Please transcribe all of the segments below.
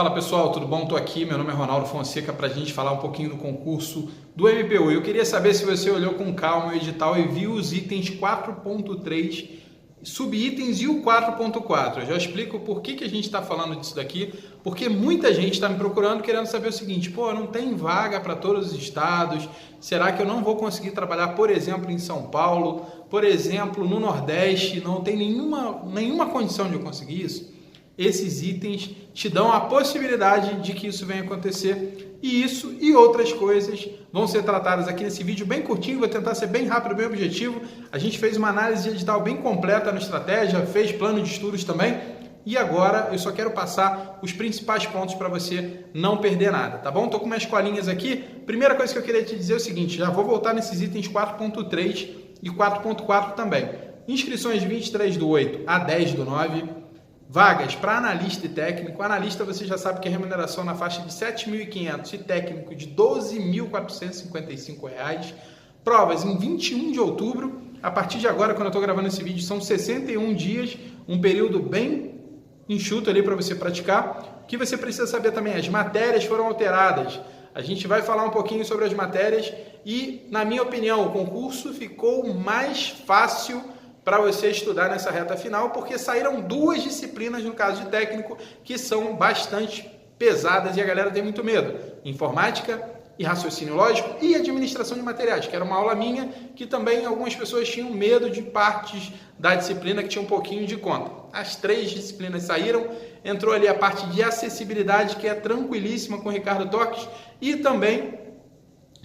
Fala pessoal, tudo bom? Estou aqui, meu nome é Ronaldo Fonseca para a gente falar um pouquinho do concurso do MPU. Eu queria saber se você olhou com calma o edital e viu os itens 4.3, subitens e o 4.4. Eu já explico por que a gente está falando disso daqui, porque muita gente está me procurando querendo saber o seguinte: pô, não tem vaga para todos os estados, será que eu não vou conseguir trabalhar, por exemplo, em São Paulo, por exemplo, no Nordeste, não tem nenhuma condição de eu conseguir isso? Esses itens te dão a possibilidade de que isso venha acontecer, e isso e outras coisas vão ser tratadas aqui nesse vídeo bem curtinho. Vou tentar ser bem rápido, bem objetivo. A gente fez uma análise de edital bem completa na estratégia, fez plano de estudos também, e agora eu só quero passar os principais pontos para você não perder nada, tá bom? Estou com minhas colinhas aqui. Primeira coisa que eu queria te dizer é o seguinte: já vou voltar nesses itens 4.3 e 4.4 também. Inscrições de 23/8 a 10/9. Vagas para analista e técnico. Analista, você já sabe que a remuneração na faixa de R$ 7.500 e técnico de R$ 12.455. Provas em 21 de outubro. A partir de agora, quando eu estou gravando esse vídeo, são 61 dias, um período bem enxuto ali para você praticar. O que você precisa saber também: as matérias foram alteradas. A gente vai falar um pouquinho sobre as matérias e, na minha opinião, o concurso ficou mais fácil para você estudar nessa reta final, porque saíram duas disciplinas, no caso de técnico, que são bastante pesadas e a galera tem muito medo: informática e raciocínio lógico e administração de materiais, que era uma aula minha, que também algumas pessoas tinham medo de partes da disciplina que tinha um pouquinho de conta. As três disciplinas saíram, entrou ali a parte de acessibilidade, que é tranquilíssima com o Ricardo Toques, e também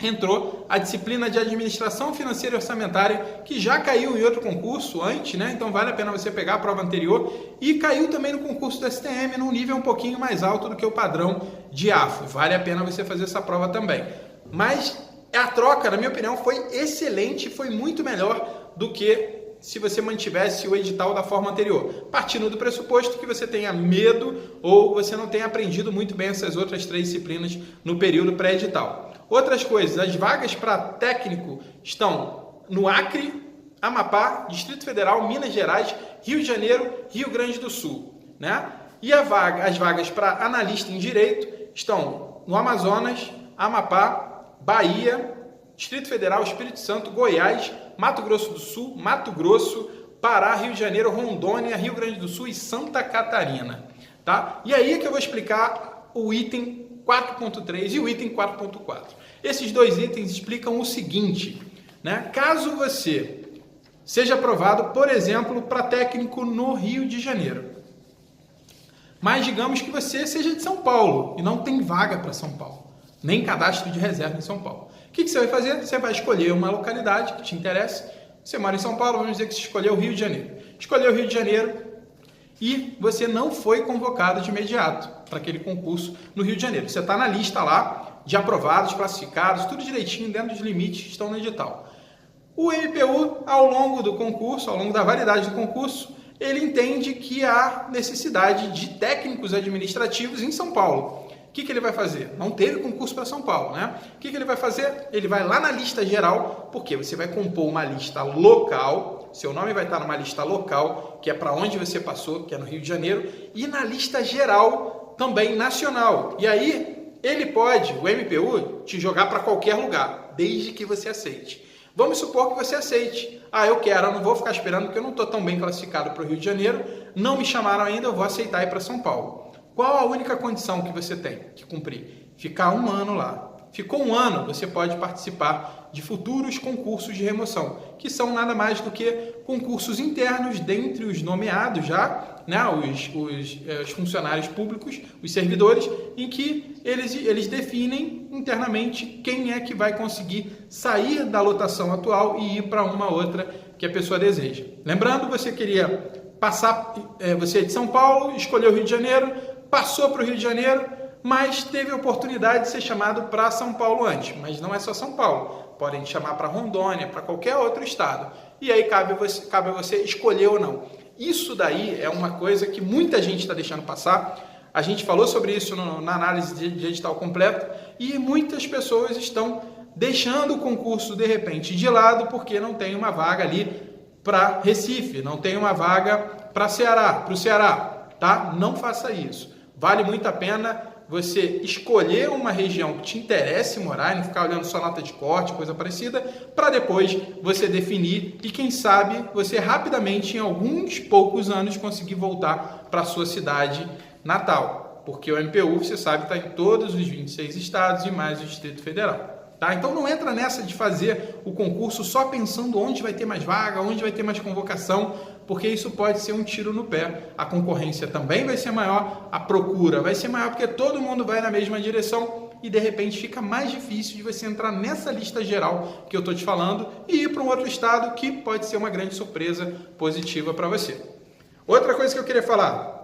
entrou a disciplina de administração financeira e orçamentária, que já caiu em outro concurso antes, né? Então vale a pena você pegar a prova anterior, e caiu também no concurso do STM num nível um pouquinho mais alto do que o padrão de AFO. Vale a pena você fazer essa prova também. Mas a troca, na minha opinião, foi excelente, foi muito melhor do que se você mantivesse o edital da forma anterior, partindo do pressuposto que você tenha medo ou você não tenha aprendido muito bem essas outras três disciplinas no período pré-edital. Outras coisas: as vagas para técnico estão no Acre, Amapá, Distrito Federal, Minas Gerais, Rio de Janeiro, Rio Grande do Sul, né? E as vagas para analista em Direito estão no Amazonas, Amapá, Bahia, Distrito Federal, Espírito Santo, Goiás, Mato Grosso do Sul, Mato Grosso, Pará, Rio de Janeiro, Rondônia, Rio Grande do Sul e Santa Catarina, tá? E aí é que eu vou explicar o item 4.3 e o item 4.4. Esses dois itens explicam o seguinte, né? Caso você seja aprovado, por exemplo, para técnico no Rio de Janeiro, mas digamos que você seja de São Paulo e não tem vaga para São Paulo, nem cadastro de reserva em São Paulo. O que você vai fazer? Você vai escolher uma localidade que te interesse. Você mora em São Paulo, vamos dizer que você escolheu o Rio de Janeiro. Escolheu o Rio de Janeiro e você não foi convocado de imediato para aquele concurso no Rio de Janeiro. Você está na lista lá de aprovados, classificados, tudo direitinho dentro dos limites que estão no edital. O MPU, ao longo do concurso, ao longo da validade do concurso, ele entende que há necessidade de técnicos administrativos em São Paulo. O que ele vai fazer? Não teve concurso para São Paulo, né? O que ele vai fazer? Ele vai lá na lista geral, porque você vai compor uma lista local, seu nome vai estar numa lista local, que é para onde você passou, que é no Rio de Janeiro, e na lista geral também nacional. E aí ele pode, o MPU, te jogar para qualquer lugar, desde que você aceite. Vamos supor que você aceite. Eu quero, eu não vou ficar esperando porque eu não estou tão bem classificado para o Rio de Janeiro, não me chamaram ainda, eu vou aceitar ir para São Paulo. Qual a única condição que você tem que cumprir? Ficar 1 ano lá. Ficou 1 ano, você pode participar de futuros concursos de remoção, que são nada mais do que concursos internos dentre os nomeados já, né, os funcionários públicos, os servidores, em que eles definem internamente quem é que vai conseguir sair da lotação atual e ir para uma outra que a pessoa deseja. Lembrando, você queria passar, você é de São Paulo, escolheu o Rio de Janeiro, passou para o Rio de Janeiro, mas teve a oportunidade de ser chamado para São Paulo antes. Mas não é só São Paulo, podem te chamar para Rondônia, para qualquer outro estado. E aí cabe a você escolher ou não. Isso daí é uma coisa que muita gente está deixando passar. A gente falou sobre isso na análise de edital completo, e muitas pessoas estão deixando o concurso de repente de lado porque não tem uma vaga ali para Recife, não tem uma vaga para o Ceará, tá? Não faça isso. Vale muito a pena você escolher uma região que te interesse morar e não ficar olhando só nota de corte, coisa parecida, para depois você definir e quem sabe você rapidamente, em alguns poucos anos, conseguir voltar para a sua cidade natal. Porque o MPU, você sabe, está em todos os 26 estados e mais o Distrito Federal. Tá? Então não entra nessa de fazer o concurso só pensando onde vai ter mais vaga, onde vai ter mais convocação, porque isso pode ser um tiro no pé. A concorrência também vai ser maior, a procura vai ser maior, porque todo mundo vai na mesma direção e de repente fica mais difícil de você entrar nessa lista geral que eu estou te falando e ir para um outro estado que pode ser uma grande surpresa positiva para você. Outra coisa que eu queria falar,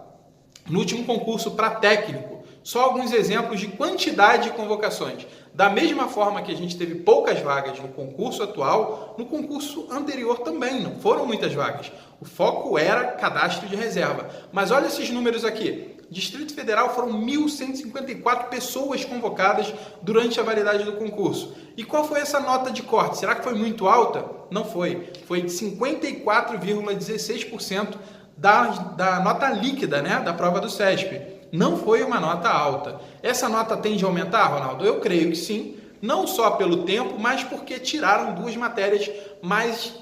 no último concurso para técnico, só alguns exemplos de quantidade de convocações. Da mesma forma que a gente teve poucas vagas no concurso atual, no concurso anterior também não foram muitas vagas. O foco era cadastro de reserva. Mas olha esses números aqui. Distrito Federal foram 1.154 pessoas convocadas durante a validade do concurso. E qual foi essa nota de corte? Será que foi muito alta? Não foi. Foi de 54,16% da nota líquida, né, da prova do CESP. Não foi uma nota alta. Essa nota tende a aumentar, Ronaldo? Eu creio que sim. Não só pelo tempo, mas porque tiraram duas matérias mais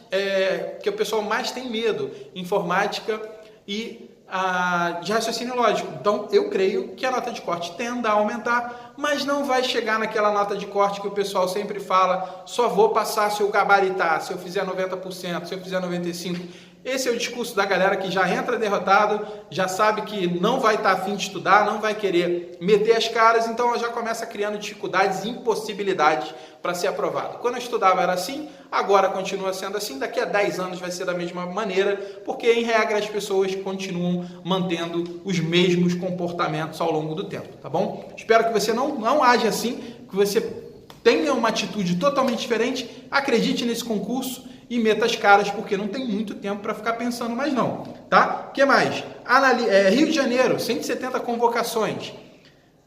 que o pessoal mais tem medo. Informática e de raciocínio lógico. Então, eu creio que a nota de corte tenda a aumentar, mas não vai chegar naquela nota de corte que o pessoal sempre fala, só vou passar se eu gabaritar, se eu fizer 90%, se eu fizer 95%. Esse é o discurso da galera que já entra derrotado, já sabe que não vai estar a fim de estudar, não vai querer meter as caras, então ela já começa criando dificuldades e impossibilidades para ser aprovado. Quando eu estudava era assim, agora continua sendo assim, daqui a 10 anos vai ser da mesma maneira, porque em regra as pessoas continuam mantendo os mesmos comportamentos ao longo do tempo, tá bom? Espero que você não age assim, que você tenha uma atitude totalmente diferente, acredite nesse concurso e meta as caras, porque não tem muito tempo para ficar pensando mais não, tá? O que mais? Rio de Janeiro, 170 convocações,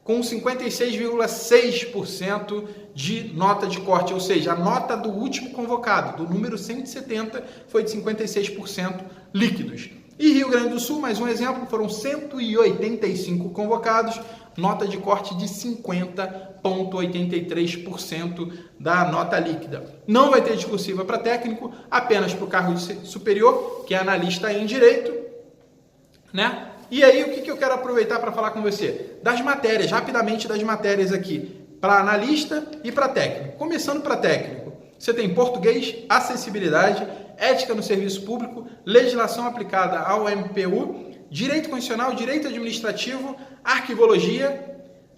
com 56,6% de nota de corte, ou seja, a nota do último convocado, do número 170, foi de 56% líquidos. E Rio Grande do Sul, mais um exemplo, foram 185 convocados, nota de corte de 50,83% da nota líquida. Não vai ter discursiva para técnico, apenas para o cargo superior, que é analista em direito, né? E aí, o que eu quero aproveitar para falar com você? Das matérias, rapidamente das matérias aqui, para analista e para técnico. Começando para técnico, você tem português, acessibilidade, ética no serviço público, legislação aplicada ao MPU, direito constitucional, direito administrativo, arquivologia,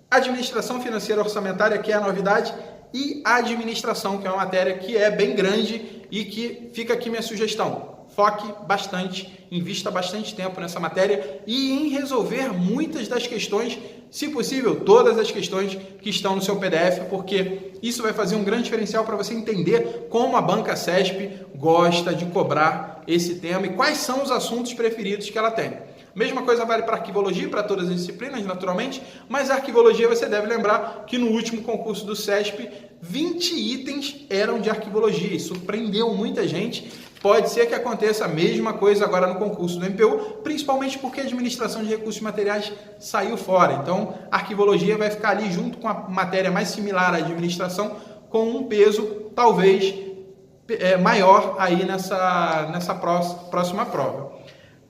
administração financeira orçamentária, que é a novidade, e administração, que é uma matéria que é bem grande e que fica aqui minha sugestão. Foque bastante, invista bastante tempo nessa matéria e em resolver muitas das questões, se possível, todas as questões que estão no seu PDF, porque isso vai fazer um grande diferencial para você entender como a banca CESP gosta de cobrar esse tema e quais são os assuntos preferidos que ela tem. Mesma coisa vale para arquivologia e para todas as disciplinas, naturalmente, mas a arquivologia você deve lembrar que no último concurso do CESP, 20 itens eram de arquivologia. Isso surpreendeu muita gente. Pode ser que aconteça a mesma coisa agora no concurso do MPU, principalmente porque a administração de recursos materiais saiu fora. Então, a arquivologia vai ficar ali junto com a matéria mais similar à administração, com um peso talvez maior aí nessa próxima prova.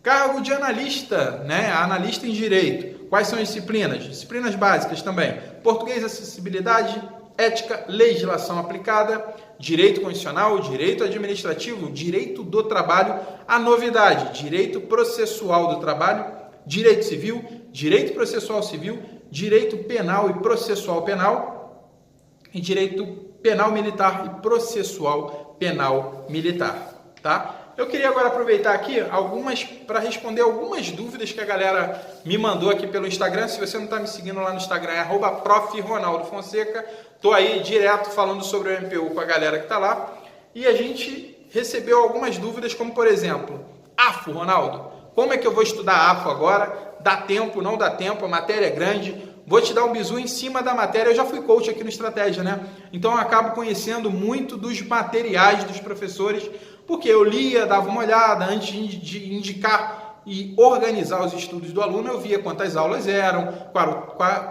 Cargo de analista, né? Analista em direito. Quais são as disciplinas? Disciplinas básicas também. Português, acessibilidade, ética, legislação aplicada, direito constitucional, direito administrativo, direito do trabalho, a novidade, direito processual do trabalho, direito civil, direito processual civil, direito penal e processual penal e direito penal militar e processual penal militar, tá? Eu queria agora aproveitar aqui para responder algumas dúvidas que a galera me mandou aqui pelo Instagram. Se você não está me seguindo lá no Instagram, é @prof.ronaldofonseca. Estou aí direto falando sobre o MPU com a galera que está lá. E a gente recebeu algumas dúvidas, como por exemplo, AFO, Ronaldo. Como é que eu vou estudar AFO agora? Dá tempo, não dá tempo, a matéria é grande. Vou te dar um bizu em cima da matéria. Eu já fui coach aqui no Estratégia, né? Então eu acabo conhecendo muito dos materiais dos professores, porque eu lia, dava uma olhada antes de indicar e organizar os estudos do aluno, eu via quantas aulas eram,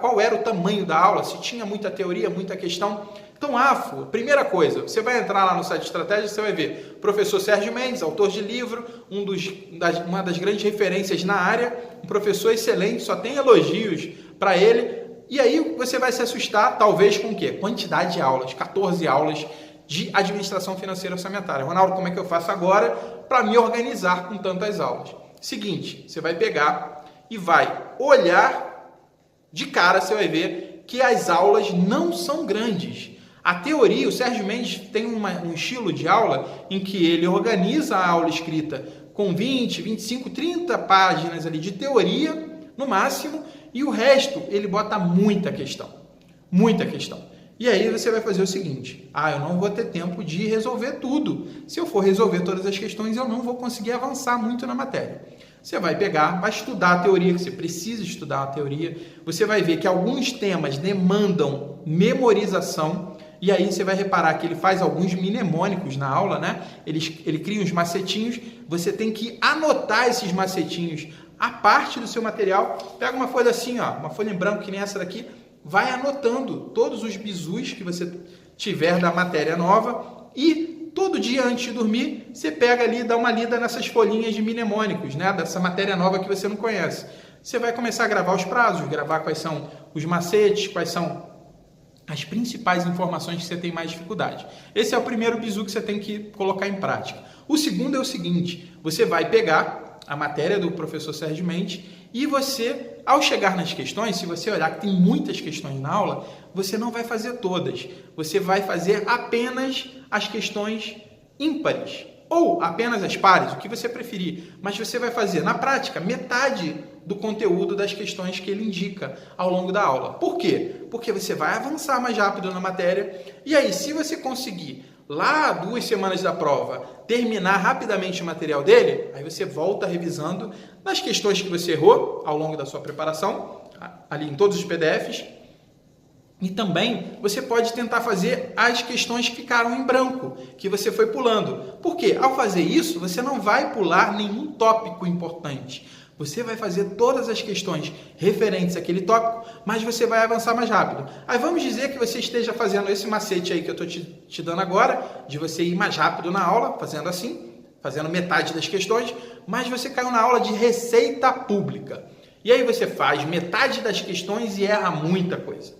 qual era o tamanho da aula, se tinha muita teoria, muita questão. Então, AFO, primeira coisa, você vai entrar lá no site de estratégia, você vai ver professor Sérgio Mendes, autor de livro, uma das grandes referências na área, um professor excelente, só tem elogios para ele. E aí você vai se assustar, talvez, com o quê? Quantidade de aulas, 14 aulas de administração financeira orçamentária. Ronaldo, como é que eu faço agora para me organizar com tantas aulas? Seguinte, você vai pegar e vai olhar de cara, você vai ver que as aulas não são grandes. A teoria, o Sérgio Mendes tem um estilo de aula em que ele organiza a aula escrita com 20, 25, 30 páginas ali de teoria, no máximo, e o resto ele bota muita questão. Muita questão. E aí você vai fazer o seguinte, eu não vou ter tempo de resolver tudo. Se eu for resolver todas as questões, eu não vou conseguir avançar muito na matéria. Você vai pegar, vai estudar a teoria, que você precisa estudar a teoria. Você vai ver que alguns temas demandam memorização. E aí você vai reparar que ele faz alguns mnemônicos na aula, né? Ele cria uns macetinhos. Você tem que anotar esses macetinhos a parte do seu material. Pega uma folha assim, uma folha em branco que nem essa daqui. Vai anotando todos os bizus que você tiver da matéria nova e todo dia antes de dormir, você pega ali e dá uma lida nessas folhinhas de mnemônicos, né? Dessa matéria nova que você não conhece. Você vai começar a gravar os prazos, gravar quais são os macetes, quais são as principais informações que você tem mais dificuldade. Esse é o primeiro bizu que você tem que colocar em prática. O segundo é o seguinte, você vai pegar a matéria do professor Sérgio Mendes e você, ao chegar nas questões, se você olhar que tem muitas questões na aula, você não vai fazer todas. Você vai fazer apenas as questões ímpares ou apenas as pares, o que você preferir. Mas você vai fazer, na prática, metade do conteúdo das questões que ele indica ao longo da aula. Por quê? Porque você vai avançar mais rápido na matéria. E aí, se você conseguir, lá 2 semanas da prova, terminar rapidamente o material dele, aí você volta revisando nas questões que você errou ao longo da sua preparação, ali em todos os PDFs. E também você pode tentar fazer as questões que ficaram em branco, que você foi pulando. Porque ao fazer isso, você não vai pular nenhum tópico importante. Você vai fazer todas as questões referentes àquele tópico, mas você vai avançar mais rápido. Aí vamos dizer que você esteja fazendo esse macete aí que eu estou te dando agora, de você ir mais rápido na aula, fazendo assim, fazendo metade das questões, mas você caiu na aula de receita pública. E aí você faz metade das questões e erra muita coisa.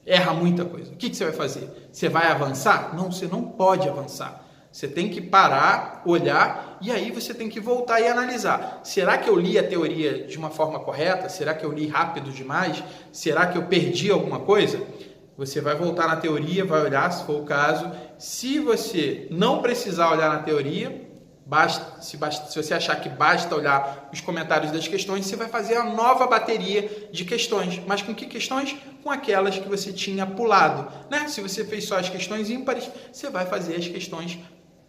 Erra muita coisa. O que você vai fazer? Você vai avançar? Não, você não pode avançar. Você tem que parar, olhar e aí você tem que voltar e analisar. Será que eu li a teoria de uma forma correta? Será que eu li rápido demais? Será que eu perdi alguma coisa? Você vai voltar na teoria, vai olhar se for o caso. Se você não precisar olhar na teoria, se você achar que basta olhar os comentários das questões, você vai fazer a nova bateria de questões. Mas com que questões? Com aquelas que você tinha pulado, né? Se você fez só as questões ímpares, você vai fazer as questões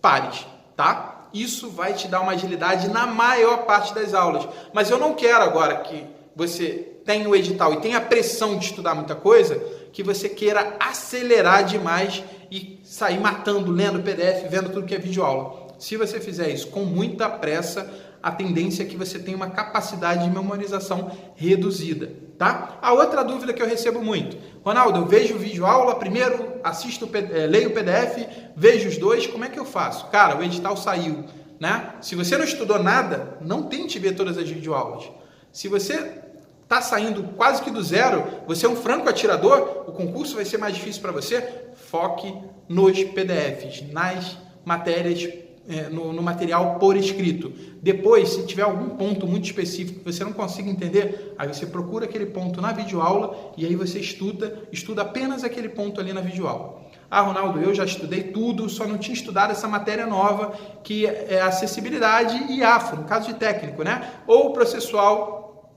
pares, tá? Isso vai te dar uma agilidade na maior parte das aulas. Mas eu não quero agora que você tenha o edital e tenha a pressão de estudar muita coisa, que você queira acelerar demais e sair matando, lendo PDF, vendo tudo que é videoaula. Se você fizer isso com muita pressa, a tendência é que você tenha uma capacidade de memorização reduzida, tá? A outra dúvida que eu recebo muito, Ronaldo, eu vejo o vídeo aula, primeiro leio o PDF, vejo os dois, como é que eu faço? Cara, o edital saiu, né? Se você não estudou nada, não tente ver todas as videoaulas. Se você está saindo quase que do zero, você é um franco atirador, o concurso vai ser mais difícil para você, foque nos PDFs, nas matérias, no material por escrito. Depois, se tiver algum ponto muito específico que você não consiga entender, aí você procura aquele ponto na videoaula e aí você estuda apenas aquele ponto ali na videoaula. Ah, Ronaldo, eu já estudei tudo, só não tinha estudado essa matéria nova, que é acessibilidade e AFO, no caso de técnico, né? Ou processual,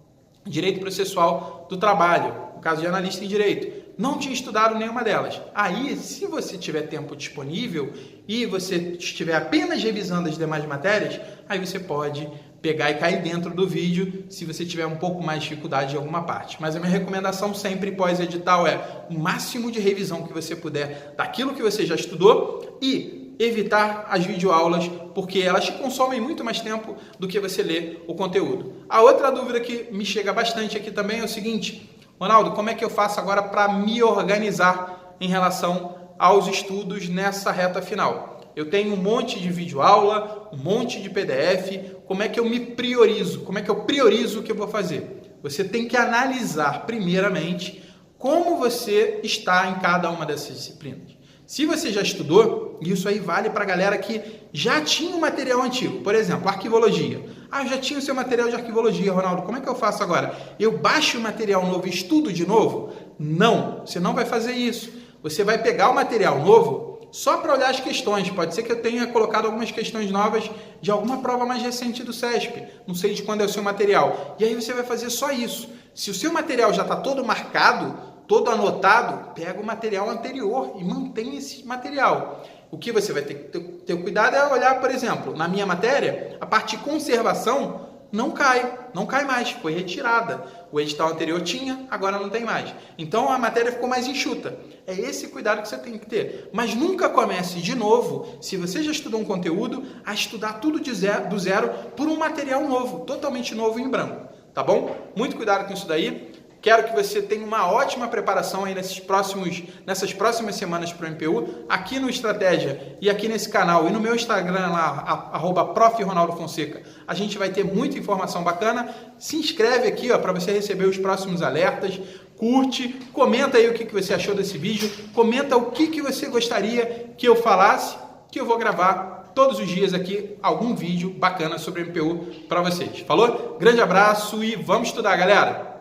direito processual do trabalho, no caso de analista em direito. Não tinha estudado nenhuma delas. Aí, se você tiver tempo disponível e você estiver apenas revisando as demais matérias, aí você pode pegar e cair dentro do vídeo se você tiver um pouco mais de dificuldade em alguma parte. Mas a minha recomendação sempre pós-edital é o máximo de revisão que você puder daquilo que você já estudou e evitar as videoaulas, porque elas te consomem muito mais tempo do que você ler o conteúdo. A outra dúvida que me chega bastante aqui também é o seguinte: Ronaldo, como é que eu faço agora para me organizar em relação aos estudos nessa reta final? Eu tenho um monte de videoaula, um monte de PDF, como é que eu me priorizo? Como é que eu priorizo o que eu vou fazer? Você tem que analisar primeiramente como você está em cada uma dessas disciplinas. Se você já estudou, isso aí vale para a galera que já tinha o material antigo. Por exemplo, arquivologia. Eu já tinha o seu material de arquivologia, Ronaldo. Como é que eu faço agora? Eu baixo o material novo e estudo de novo? Não, você não vai fazer isso. Você vai pegar o material novo só para olhar as questões. Pode ser que eu tenha colocado algumas questões novas de alguma prova mais recente do CESP. Não sei de quando é o seu material. E aí você vai fazer só isso. Se o seu material já está todo marcado, todo anotado, pega o material anterior e mantém esse material. O que você vai ter que ter cuidado é olhar, por exemplo, na minha matéria, a parte de conservação não cai mais, foi retirada. O edital anterior tinha, agora não tem mais. Então a matéria ficou mais enxuta. É esse cuidado que você tem que ter. Mas nunca comece de novo, se você já estudou um conteúdo, a estudar tudo do zero por um material novo, totalmente novo em branco. Tá bom? Muito cuidado com isso daí. Quero que você tenha uma ótima preparação aí nessas próximas semanas para o MPU, aqui no Estratégia e aqui nesse canal e no meu Instagram lá, @profronaldofonseca. A gente vai ter muita informação bacana. Se inscreve aqui para você receber os próximos alertas. Curte, comenta aí o que você achou desse vídeo, comenta o que você gostaria que eu falasse, que eu vou gravar todos os dias aqui algum vídeo bacana sobre MPU para vocês. Falou? Grande abraço e vamos estudar, galera!